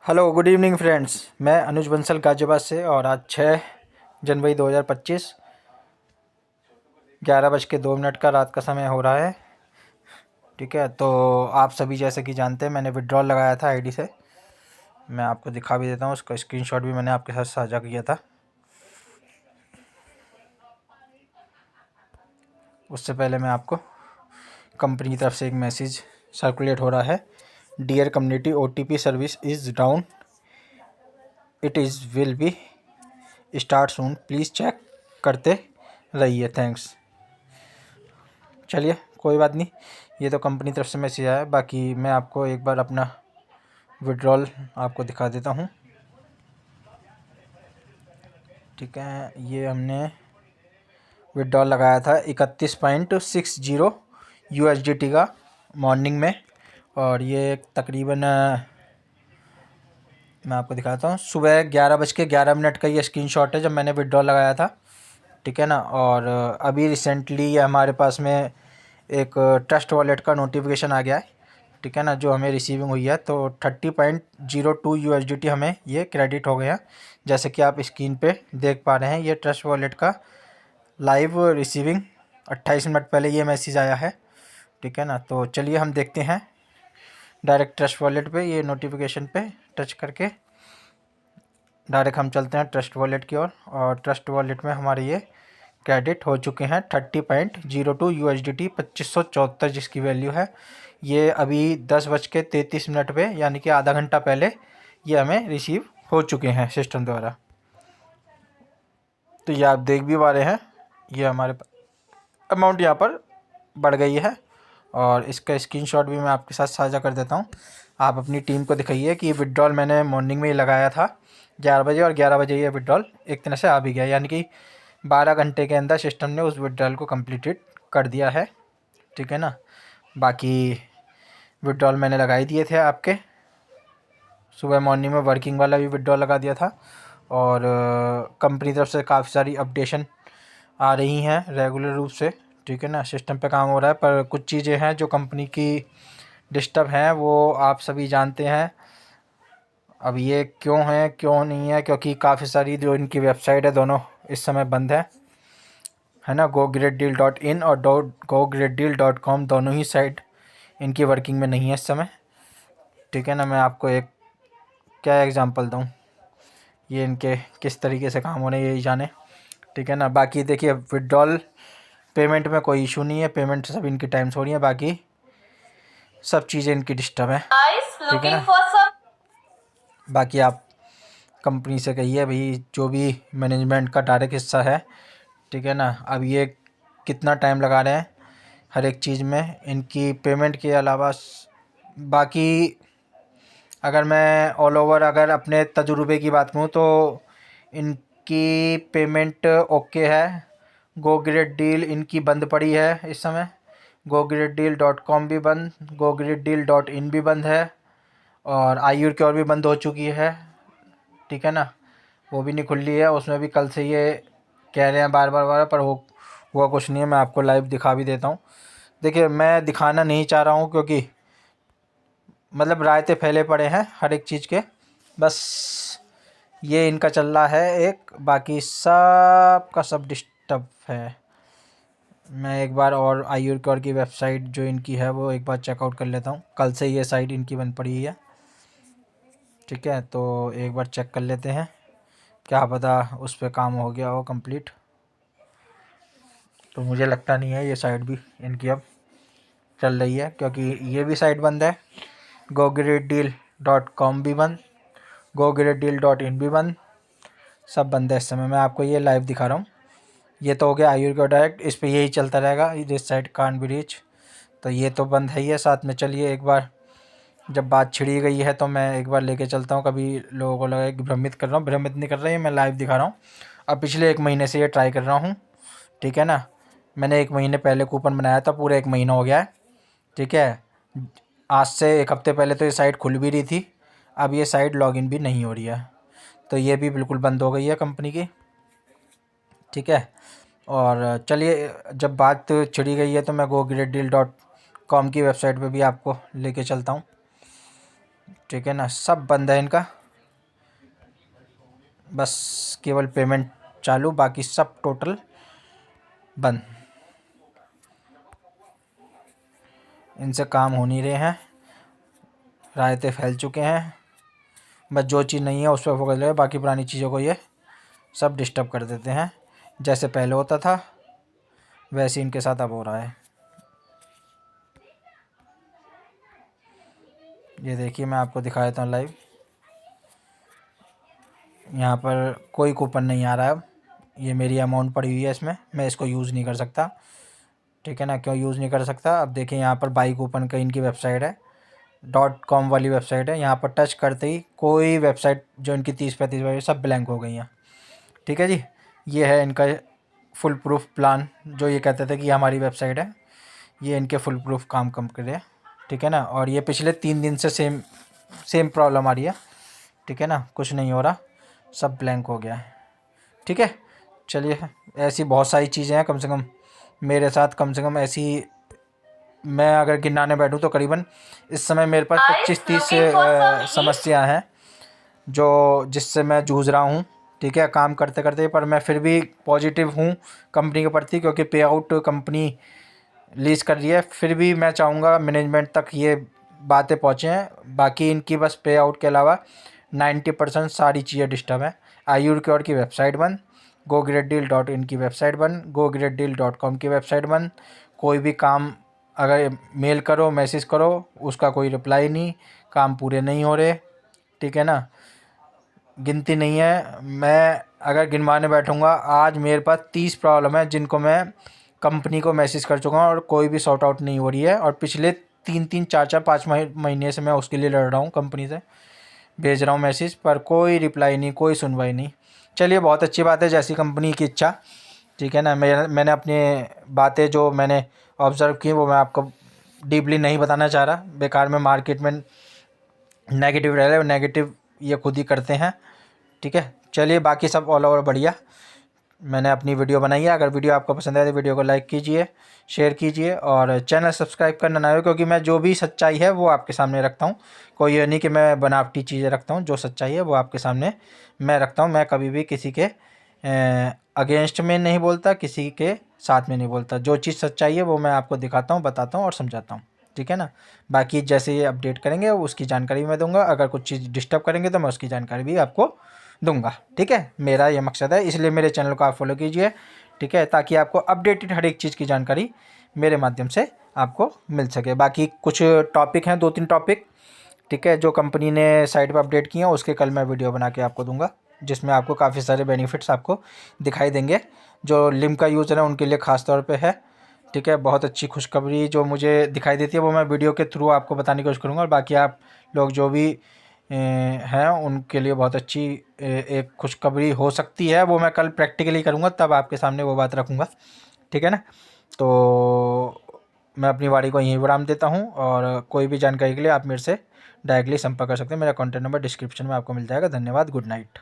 Hello good evening friends. मैं अनुज बंसल गाजियाबाद से और आज 6 जनवरी 2025 11:02 का रात का समय हो रहा है। ठीक है, तो आप सभी जैसे कि जानते हैं मैंने विड्रॉल लगाया था आईडी से। मैं आपको दिखा भी देता हूँ, उसका स्क्रीनशॉट भी मैंने आपके साथ साझा किया था। उससे पहले मैं आपको कंपनी की तरफ से एक मैसेज सर्कुलेट हो रहा है। Dear community, OTP service is down, it is will be start soon, please check करते रहिए, थैंक्स। चलिए कोई बात नहीं, ये तो कंपनी तरफ से मैसेज आया है। बाकी मैं आपको एक बार अपना विड्रॉल आपको दिखा देता हूँ। ठीक है, ये हमने विड्रॉल लगाया था 31.60 USDT का मॉर्निंग में, और ये तकरीबन मैं आपको दिखाता हूँ सुबह 11:11 का ये स्क्रीनशॉट है जब मैंने विड्रॉल लगाया था। ठीक है ना, और अभी रिसेंटली ये हमारे पास में एक ट्रस्ट वॉलेट का नोटिफिकेशन आ गया है। ठीक है ना, जो हमें रिसीविंग हुई है, तो 30.02 USDT हमें ये क्रेडिट हो गया। जैसे कि आप स्क्रीन पे देख पा रहे हैं, ये ट्रस्ट वॉलेट का लाइव रिसीविंग 28 मिनट पहले ये मैसेज आया है। ठीक है ना, तो चलिए हम देखते हैं डायरेक्ट ट्रस्ट वॉलेट पे, ये नोटिफिकेशन पे टच करके डायरेक्ट हम चलते हैं ट्रस्ट वॉलेट की ओर। और ट्रस्ट वॉलेट में हमारे ये क्रेडिट हो चुके हैं 30.02 USDT 2574 जिसकी वैल्यू है। ये अभी 10:33 पे, यानी कि आधा घंटा पहले ये हमें रिसीव हो चुके हैं सिस्टम द्वारा। तो ये आप देख भी पा रहे हैं, ये हमारे अमाउंट यहाँ पर बढ़ गई है। और इसका स्क्रीनशॉट भी मैं आपके साथ साझा कर देता हूँ। आप अपनी टीम को दिखाइए कि विड्रॉल मैंने मॉर्निंग में ही लगाया था 11 बजे, और 11 बजे ये विड्रॉल एक तरह से आ भी गया, यानी कि 12 घंटे के अंदर सिस्टम ने उस विड्रॉल को कंप्लीटेड कर दिया है। ठीक है ना, बाकी विड्रॉल मैंने लगा ही दिए थे आपके। सुबह मॉर्निंग में वर्किंग वाला भी विड्रॉल लगा दिया था, और कंपनी तरफ से काफ़ी सारी अपडेशन आ रही हैं रेगुलर रूप से। ठीक है ना, सिस्टम पे काम हो रहा है, पर कुछ चीज़ें हैं जो कंपनी की डिस्टर्ब हैं, वो आप सभी जानते हैं। अब ये क्यों है क्यों नहीं है, क्योंकि काफ़ी सारी जो इनकी वेबसाइट है दोनों इस समय बंद है ना। GoGreatDeal.in और GoGreatDeal.com दोनों ही साइट इनकी वर्किंग में नहीं है इस समय। ठीक है ना, मैं आपको एक क्या एग्जांपल दूँ, ये इनके किस तरीके से काम हो रहे हैं यही जाने। ठीक है ना, बाकी देखिए विड्रॉल पेमेंट में कोई इशू नहीं है, पेमेंट सब इनकी टाइम से हो रही है, बाकी सब चीज़ें इनकी डिस्टर्ब है। ठीक है ना, बाकी आप कंपनी से कहिए भाई, जो भी मैनेजमेंट का डायरेक्ट हिस्सा है, ठीक है ना, अब ये कितना टाइम लगा रहे हैं हर एक चीज़ में इनकी पेमेंट के अलावा। बाकी अगर मैं ऑल ओवर अगर अपने तजुर्बे की बात करूँ तो इनकी पेमेंट ओके है। गो ग्रेट डील इनकी बंद पड़ी है इस समय, GoGreatDeal.com भी बंद, GoGreatDeal.in भी बंद है, और आईयूर की और भी बंद हो चुकी है। ठीक है ना, वो भी नहीं खुल रही है, उसमें भी कल से ये कह रहे हैं बार बार, पर हुआ कुछ नहीं है। मैं आपको लाइव दिखा भी देता हूँ। देखिए मैं दिखाना नहीं चाह रहा हूँ, क्योंकि मतलब रायते फैले पड़े हैं हर एक चीज़ के, बस ये इनका चल रहा है एक, बाकी सब का सब डिस्टर्ब है। मैं एक बार और आईयूर की वेबसाइट जो इनकी है वो एक बार चेकआउट कर लेता हूँ। कल से ये साइट इनकी बंद पड़ी हुई है। ठीक है, तो एक बार चेक कर लेते हैं, क्या पता उस पर काम हो गया हो कंप्लीट। तो मुझे लगता नहीं है ये साइट भी इनकी अब चल रही है, क्योंकि ये भी साइट बंद है। GoGreatDeal.com भी बंद, GoGreatDeal.in भी बंद, सब बंद है इस समय। मैं आपको ये लाइव दिखा रहा हूँ। ये तो हो गया आयुर का डायरेक्ट, इस पर यही चलता रहेगा, this site can't be reach. तो ये तो बंद है ही है साथ में। चलिए एक बार जब बात छिड़ी गई है तो मैं एक बार लेके चलता हूँ। कभी लोगों को लगा कि भ्रमित कर रहा हूँ, भ्रमित नहीं कर रहा है, मैं लाइव दिखा रहा हूँ। अब पिछले 1 महीने से ये ट्राई कर रहा हूँ। ठीक है ना, मैंने 1 महीने पहले कूपन बनाया था, पूरा 1 महीना हो गया है। ठीक है, आज से 1 हफ्ते पहले तो ये साइट खुल भी रही थी, अब ये साइट लॉगिन भी नहीं हो रही है, तो ये भी बिल्कुल बंद हो गई है कंपनी की। ठीक है, और चलिए जब बात छिड़ी गई है तो मैं GoGreatDeal.com की वेबसाइट पे भी आपको लेके चलता हूँ। ठीक है ना, सब बंद है इनका, बस केवल पेमेंट चालू, बाकी सब टोटल बंद। इनसे काम हो नहीं रहे हैं, रायते फैल चुके हैं, बस जो चीज़ नहीं है उस पर फोकस लगे, बाकी पुरानी चीज़ों को ये सब डिस्टर्ब कर देते हैं। जैसे पहले होता था वैसे इनके साथ अब हो रहा है। ये देखिए, मैं आपको दिखा देता हूँ लाइव। यहाँ पर कोई कूपन नहीं आ रहा है अब, ये मेरी अमाउंट पड़ी हुई है इसमें, मैं इसको यूज़ नहीं कर सकता। ठीक है ना, क्यों यूज़ नहीं कर सकता? अब देखिए यहाँ पर बाई कूपन का इनकी वेबसाइट है, .com वाली वेबसाइट है। यहाँ पर टच करते ही कोई वेबसाइट जो इनकी 30-35 सब ब्लैंक हो गई हैं। ठीक है जी, ये है इनका फुल प्रूफ प्लान, जो ये कहते थे कि हमारी वेबसाइट है, ये इनके फुल प्रूफ काम कम करे। ठीक है ना, और ये पिछले 3 दिन से सेम प्रॉब्लम आ रही है। ठीक है ना, कुछ नहीं हो रहा, सब ब्लैंक हो गया है। ठीक है, चलिए, ऐसी बहुत सारी चीज़ें हैं, कम से कम मेरे साथ, कम से कम ऐसी मैं अगर गिनाने बैठूं तो करीबन इस समय मेरे पास 25-30 समस्या हैं जो जिससे मैं जूझ रहा हूँ। ठीक है, काम करते करते, पर मैं फिर भी पॉजिटिव हूँ कंपनी के प्रति, क्योंकि पे आउट कंपनी लीज़ कर रही है। फिर भी मैं चाहूँगा मैनेजमेंट तक ये बातें पहुँचें। बाकी इनकी बस पे आउट के अलावा 90% सारी चीज़ें डिस्टर्ब हैं। iURCure की वेबसाइट बंद, GoGreatDeal.in की वेबसाइट बंद, GoGreatDeal.com की वेबसाइट बंद। कोई भी काम अगर मेल करो, मैसेज करो, उसका कोई रिप्लाई नहीं, काम पूरे नहीं हो रहे। ठीक है ना, गिनती नहीं है, मैं अगर गिनवाने बैठूँगा आज मेरे पास 30 प्रॉब्लम है जिनको मैं कंपनी को मैसेज कर चुका हूँ और कोई भी सॉर्ट आउट नहीं हो रही है। और पिछले 3-3, 4-4, 5 महीने से मैं उसके लिए लड़ रहा हूँ, कंपनी से भेज रहा हूँ मैसेज, पर कोई रिप्लाई नहीं, कोई सुनवाई नहीं। चलिए, बहुत अच्छी बात है, जैसी कंपनी की इच्छा। ठीक है ना, मैंने अपनी बातें जो मैंने ऑब्ज़र्व की वो मैं आपको डीपली नहीं बताना चाह रहा, बेकार में मार्केट में नेगेटिव रह रहे, नेगेटिव ये खुद ही करते हैं। ठीक है, चलिए, बाकी सब ऑल ओवर बढ़िया। मैंने अपनी वीडियो बनाई है, अगर वीडियो आपको पसंद आए तो वीडियो को लाइक कीजिए, शेयर कीजिए और चैनल सब्सक्राइब करना ना हो, क्योंकि मैं जो भी सच्चाई है वो आपके सामने रखता हूँ। कोई ये नहीं कि मैं बनावटी चीज़ें रखता हूँ, जो सच्चाई है वो आपके सामने मैं रखता हूँ। मैं कभी भी किसी के अगेंस्ट में नहीं बोलता, किसी के साथ में नहीं बोलता। जो चीज़ सच्चाई है वो मैं आपको दिखाता हूँ, बताता हूँ और समझाता हूँ। ठीक है ना, बाकी जैसे ये अपडेट करेंगे उसकी जानकारी मैं दूंगा, अगर कुछ चीज़ डिस्टर्ब करेंगे तो मैं उसकी जानकारी भी आपको दूंगा। ठीक है, मेरा ये मकसद है, इसलिए मेरे चैनल को आप फॉलो कीजिए। ठीक है, ताकि आपको अपडेटेड हर एक चीज़ की जानकारी मेरे माध्यम से आपको मिल सके। बाकी कुछ टॉपिक हैं, 2-3 टॉपिक, ठीक है, जो कंपनी ने साइट पर अपडेट किए हैं, उसके कल मैं वीडियो बना के आपको दूंगा, जिसमें आपको काफ़ी सारे बेनिफिट्स आपको दिखाई देंगे। जो लिम का यूज़र है उनके लिए ख़ास तौर पे है। ठीक है, बहुत अच्छी खुशखबरी जो मुझे दिखाई देती है वो मैं वीडियो के थ्रू आपको बताने की कोशिश करूँगा। और बाकी आप लोग जो भी हैं उनके लिए बहुत अच्छी एक खुशखबरी हो सकती है, वो मैं कल प्रैक्टिकली करूँगा, तब आपके सामने वो बात रखूँगा। ठीक है ना, तो मैं अपनी वाणी को यहीं विराम देता हूँ, और कोई भी जानकारी के लिए आप मेरे से डायरेक्टली संपर्क कर सकते हैं। मेरा कॉन्टैक्ट नंबर डिस्क्रिप्शन में आपको मिल जाएगा। धन्यवाद, गुड नाइट।